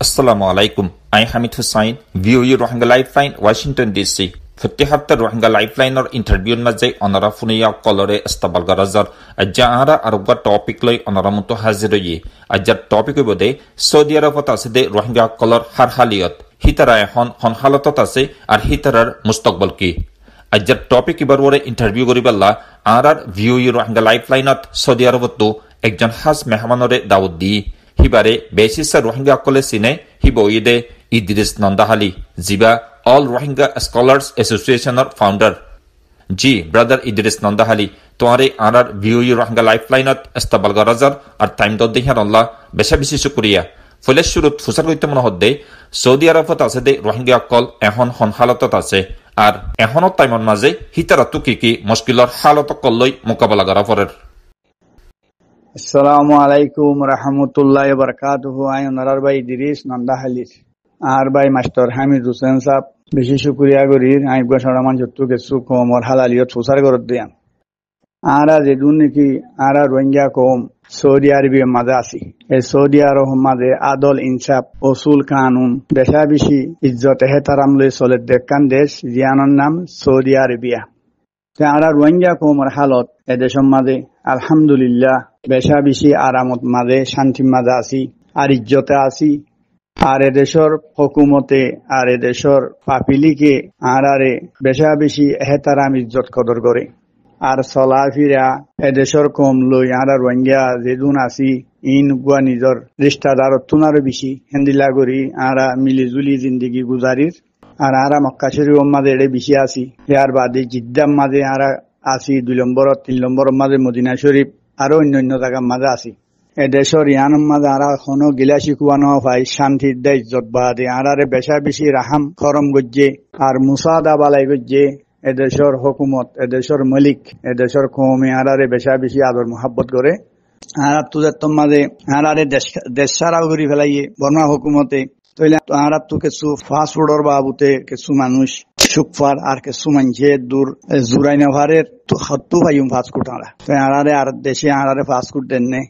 Assalamu alaikum. I'm Hamid Hussain, VOE Rohingya Lifeline, Washington DC. Fatihatta Rohingya Lifeline or interview mazai onara funia colore estabal garazar ajara aruga topic loi onara muto haziroyi ajar topic bode Saudi Arabot ase de Rohingya color har haliyat hitara hon halatot ase ar hitarar mustaqbal ki ajar topic ibar wore interview goriballa arar VOE Rohingya Lifeline at Saudi Arabot to ekjon has mehmanore daud di হিবারে বেসিসা Rohingya কলে সিনে হিবইদে ইদ্রিস নন্দাহালি জিবা all Rohingya scholars অ্যাসোসিয়েশনের founder জি brother Idris নন্দাহালি তোমারে আনার ভিওই রোহিঙ্গা লাইফলাইনত ইস্তাবাল গরাজার আর time দদ দেখার আল্লাহ বেশা বেশি শুকরিয়া ফলে শুরুত ফুসার কইতে মনে হদ্দে সৌদি আরবত আছে দে রোহিঙ্গা কল এখন হন হালতত আছে আর এখনত টাইমর মাঝে হিতারাতু কি মুশকিলর হালত কলই মোকাবেলা করা পড়ের আসসালামু আলাইকুম রহমতুল্লাহ বরকাতুহু আই ওনার ভাই ইদ্রিস নন্দাহালির আর ভাই মাস্টার হামিদ হুসেন সাহেব বেশি শুকরিয়া করি আই গোসামান যত্তু কিছু কমর হালালিয়ত প্রচার করত দিয়ান আরা যেদুন নাকি আরা রোহিঙ্গা কম সৌদি আরবের মাঝে আছি এই সৌদি আরব মাঝে আদল ইনসাফ অসুল কানুন বেশা বেশি ইজ্জত এহতারাম লই চলে দেখান দেশ জিয়ানোর নাম সৌদি আরবিয়া আরা রোহিঙ্গা কমর হালত এদেশের মাঝে আলহামদুলিল্লাহ বেশা বেশি আরামত মাঝে শান্তির মাঝে আছি আর ইজ্জতে আছি আর এদেশের হকুমতে আর এদেশের পাপিলিকে আরে বেশা বেশি এহতারাম ইজ্জত কদর করে আর চলা ফিরা এদেশের কম লই আর রোহিঙ্গা যেদুন আছি ইন গুয়া নিজর রিস্তাদার তুনারও বেশি হেন্দিলা করি আরা মিলি জুলি জিন্দগি গুজারির আর আরা মক্কা শরীফ মাঝে এড়ে বেশি আছি ইয়ার বাদে জিদ্দাম মাঝে আরা আছি 2 নম্বর 3 নম্বর মাঝে মদিনা শরীফ আরো অন্য জায়গার মাঝে আছি এদেশের ইয়ানোর মাঝে আরা কোনো গিলা শিকুয়ানো ভাই শান্তির দে ইজ্জত বাদে আরারে বেশা বেশি রাহাম খরম গজ্জে আর মুসাদা বালাই গজ্জে এদেশের হুকুমত এদেশের মালিক এদেশের কওমে আরারে বেশা বেশি আদর মোহাব্বত করে আর তুদের তোর মাঝে আরারে দেশ সারাও করে ফেলাইয়ে বর্মা হুকুমতে তইলে আর তো কিছু ফাস্ট ফুডর বাবুতে কিছু মানুষ সুকফার আর কিছু মানুষে দূর জুরাইনা ভারের হত্তু ভাইম ফাস্ট ফুড আরারে আর দেশে আরারে ফাস্ট ফুড দেননে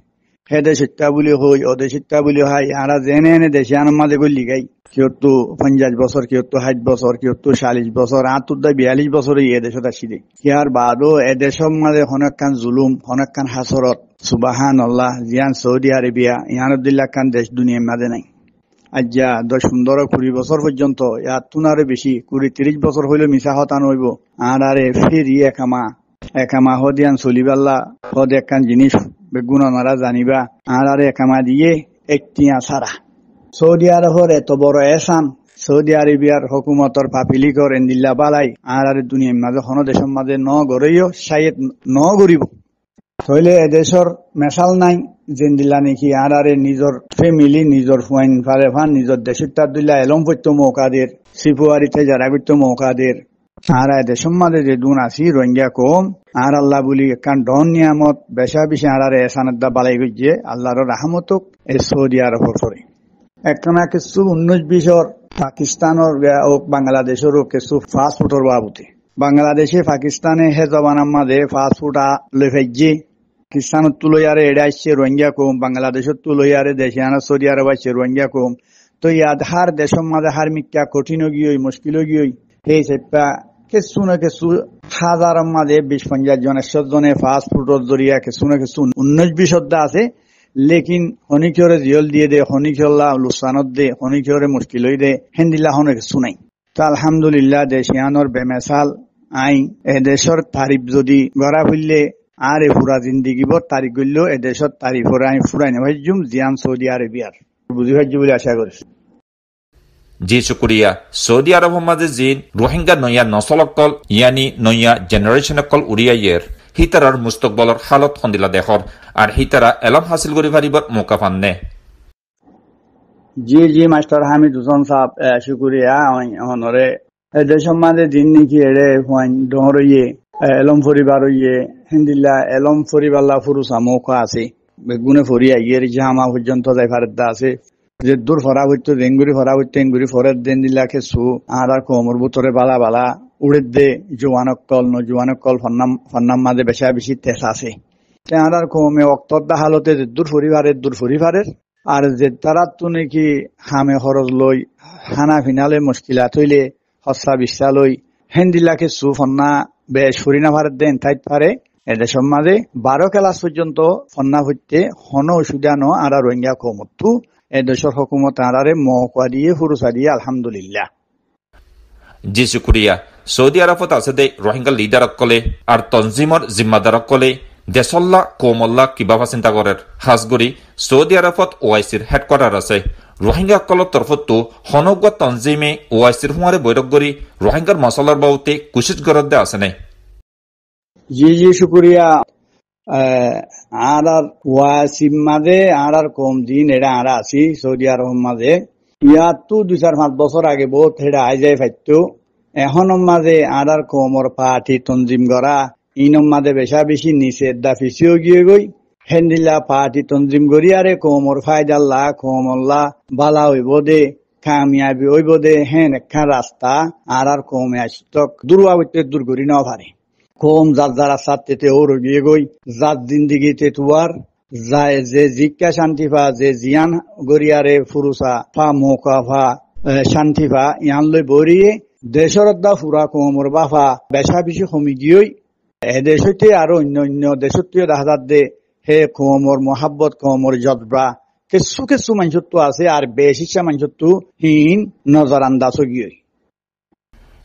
হে দেশিকা বলি হই ও দেশিকা বলি হয় আরা জেনে এনে দেশে আনার মাঝে গলি গাই কেউ তো 50 বছর কেউ তো 60 বছর কেউ তো 40 বছর আর তো 42 বছর এ দেশত আসি দে ইয়ার বাদও এ দেশের মাঝে অনেকখান জুলুম অনেকখান হাসরত সুবহানাল্লাহ জিয়ান সৌদি আরবিয়া ইয়ানুদ্দিল্লাহ খান দেশ দুনিয়ার মাঝে নাই আজ্জা 10-15-20 বছর পর্যন্ত ইয়ার তুনারে বেশি 20-30 বছর হইলে মিশা হতান হইব আরে ফেরি একামা হদিয়ান চলিবাল্লা হদ একখান জিনিস বেগুন নারা জানিবা আরে একামা দিয়ে একটিয়া সারা সৌদি আরবের এত বড় এসান সৌদি আরবিয়ার হুকুমতর পাপিলিকর এন্দিল্লা বালাই আরে দুনিয়ার মাঝে হন দেশের মাঝে ন গড়ইও শায়দ ন গরিব হইলে এদেশের মেশাল নাই জেন্দিলা নাকি আরে নিজর ফ্যামিলি নিজর ফুয়াইন ফারে ফান নিজর দেশের তার দিল্লা এলম পত্য মৌকাদের সিপুয়ারিতে যারা করত মৌকাদের আর দেশের মাঝে যে দুন আছি রোহিঙ্গা কম আর আল্লাহ বলি একখান ডন নিয়ামত বেশা বেশি আরে এসানদা বালাই গিয়ে আল্লাহর রাহমতক এই সৌদি আরবর করে একখানা কিছু 19-20 পাকিস্তানের ও বাংলাদেশেরও কিছু ফাস্ট ফুডর বাবুতে বাংলাদেশে পাকিস্তানে হে জবানার মাঝে ফাস্ট ফুড লই ফেজে পাকিস্তানের তুলইয়ারে এড়ে আসছে রোহিঙ্গা কম বাংলাদেশের তুলইয়ারে দেশে আনা সৌদি আরব আসছে রোহিঙ্গা কম তো ইয়াদ হার দেশের মাঝে হার মিক্কা কঠিন গিয়ে মুশকিল গিয়ে সেই সেপা কিছু না কিছু হাজারের মাঝে 20-50 জন 100 জনে ফাস্ট ফুডর জরিয়া কিছু না কিছু 19-20 আছে লেকিন হনিকিয়রে জিয়ল দিয়ে দে হনিকিয়ল্লা লুসানত দে হনিকিয়রে মুশকিল হই দে হেন্দিল্লা হনে কিছু নাই তো আলহামদুলিল্লাহ দেশিয়ানোর বেমেসাল আই এ দেশের তারিফ যদি গড়া ফিরলে আর এ পুরা জিন্দিগিবর তারিখ গড়লেও এ দেশের তারিফ আমি ফুরাই নেভাইজুম জিয়ান সৌদি আরবিয়ার বুঝি ভাইজি বলে আশা করেছি জি শুক্রিয়া সৌদি আরব মাঝে জিন রোহিঙ্গা নয়া নসলকল ইয়ানি নয়া জেনারেশনকল উড়িয়াইয়ের হিতারার মুস্তকবলর হালত হন্দিলা দেখর আর হিতারা এলম হাসিল করি পারিবার মৌকা পাননে জি মাস্টার হামিদ হুসেন সাহেব শুক্রিয়া হনরে দেশের মাঝে দিন নাকি এড়ে হুয়াইন ডহরইয়ে এলম পরিবার হইয়ে হিন্দিল্লা এলম পরিবাল্লা ফুরুসা মৌকা আছে বেগুনে ফরিয়া ইয়ের জামা পর্যন্ত যাই ফারেদা আছে যে দূর ফরা হইতো ডেঙ্গুরি ফরা হইতো এঙ্গুরি ফরের দেন দিলাকে সু আর কোমর ভিতরে বালা বালা উড়ে দে জোয়ানকল ফন্নাম মাঝে বেশা বেশি তেজ আছে আর কমে অক্তর হালতে দূর পরিবারের আর যে তারা তো নাকি হামে খরচ লই হানা ফিনালে মুশকিলাত হইলে হস্তা বিস্তা লই হেন্দিলাকে সুফন্না বেশ হরিণা ভারত দেন তাই পারে এদেশের মাঝে 12 ক্লাস পর্যন্ত ফন্না হইতে হন অসুবিধানো আর রোহিঙ্গা কমতু এদেশের হুকুমত আরারে মহকুয়া দিয়ে ফুরুসা দিয়ে আলহামদুলিল্লাহ। জি শুক্রিয়া। সৌদি আরবত আছে দে রোহিঙ্গা লিডারসকলে আর তনজিমৰ জিম্মাদারসকলে দেশল্লা কৌমল্লা কিবা চিন্তা করের হাজগুড়ি সৌদি আরবত ওআইসির হেডকোয়ার্টার আছে। রোহিঙ্গাসকলের তরফতো হনগুয়া তনজিমে ওআইসির হুঁয়ারে বৈঠক করি রোহিঙ্গার মশলার বাবুতে কুশিশ গরদে আছে নাই। জি জি শুক্রিয়া। আর ওয়াসিম মাঝে আর কম দিন এটা আর আছি সৌদি আরব মাঝে ইয়াত তো 2-4-5 বছর আগে বহুত হেটা আই যাই ফাইতো এখন মাঝে আর কমর পার্টি তঞ্জিম করা ইনম মাঝে বেশা বেশি নিচে দাফিসিও গিয়ে গই হেন্দিল্লা পার্টি তঞ্জিম করি আরে কমর ফায়দাল্লা কমল্লা বালা হইব দে কামিয়াবি হইব দে হেন একখান রাস্তা আর কমে আসতক দুর্বাবত্যে দূর করি না পারে কম যার যারা সাথে ওর গিয়ে গই যার জিন্দিগিতে তুয়ার যায় যে জিজ্ঞা শান্তি পা যে জিয়ান গরিয়ারে ফুরুসা ফা মৌকা ফা শান্তি পা ইয়ান লই বরিয়ে দেশর দা ফুরা কমর বাফা বেশা বেশি কমি গিয়ে এদেশ হইতে আরো অন্য অন্য দেশত্বীয় দেখা দে হে কমর মহাব্বত কমর জজবা কিছু কিছু মানুষত্ব আছে আর বেশি মানুষত্ব হীন নজর আন্দাজ গিয়ে।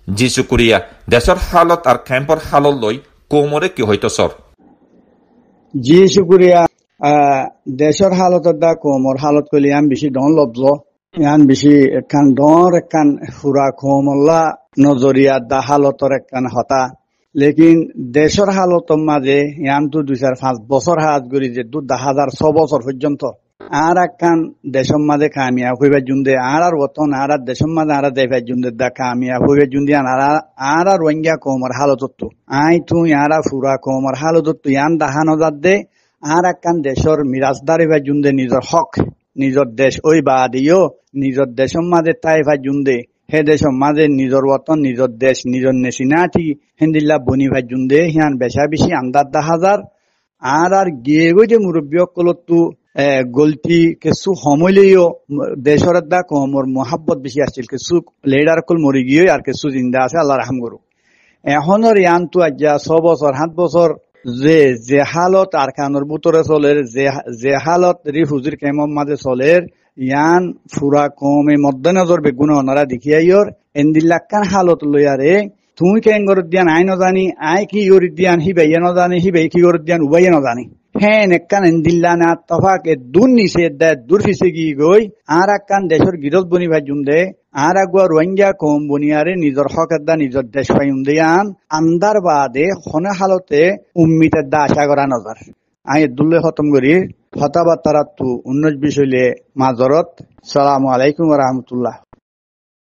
জি শুক্রিয়া। দেশের হালত আর ক্যাম্পর হালত লই কোমরে কি হইতো সর? জি শুক্রিয়া। দেশের হালতের দা কোমর হালত করলে আমি বেশি ডন লব্জ ইয়ান বেশি একখান ডর একখান ফুরা কোমল্লা নজরিয়া দা হালতর একখান হতা লেকিন দেশের হালতের মাঝে ইয়ান তো 2-4-5 বছর হাত করি যে 2006 বছর পর্যন্ত আর একখান দেশের মাঝে কামিয়া হইবার জুন্দে আর বর্তমান আর দেশের মাঝে আর দেখার জুন্দে দা কামিয়া হইবার জুন্দি আর রোহিঙ্গা কমর হালত আই তুই আর ফুরা কমর হালত ইয়ান দাহানো যাত দে আর একখান দেশের মিরাজদার হইবার জুন্দে নিজের হক নিজের দেশ ওই বা দিও নিজের দেশের মাঝে তাই ভাই জুন্দে হে দেশের মাঝে নিজের বতন নিজের দেশ নিজের নেশিনাটি হেন্দিল্লা বনি ভাই জুন্দে হিয়ান বেশা বেশি আন্দার 10,000 আর গিয়ে গই যে মুরব্বী সকলতো গলতি কিছু সমলেও দেশের দা কমর মহাব্বত বেশি আসছিল কিছু লিডার কল মরি গিয়ে আর কিছু জিন্দা আছে আল্লাহ রাহম করুক। এখনের ইয়ান তো আজ্ঞা 6 বছর 7 বছর যে হালত আর খানোর বুতরে চলের যে হালত রিফুজির কেমন মাঝে চলের ইয়ান ফুরা কমে মধ্যনজর বেগুন ওনারা দেখিয়াইর এন্দিল্লাকান হালত লইয়ারে তুমি কেন গরত দিয়ান আই নজানি আই কি গরিত দিয়ান হি বাইয়া নজানি হি বাই কি গরত দিয়ান উবাইয়া নজানি হ্যাঁ একখান এন্দিল্লা না তফাকে দূর নিচে দেয় দূর ফিসে গিয়ে গই আর একখান দেশের গিরজ বনি ভাই জুন্দে আর আগুয়া রোহিঙ্গা কম বনিয়ারে নিজের হকের দা নিজের দেশ ভাই উন্দিয়ান আন্দার বাদে হনে হালতে উম্মিতের দা আশা করা নজর আই দুল্লে খতম করি কথাবার্তারা তু 19-20 হইলে মাজরত। সালামু আলাইকুম ওয়া রাহমাতুল্লাহ।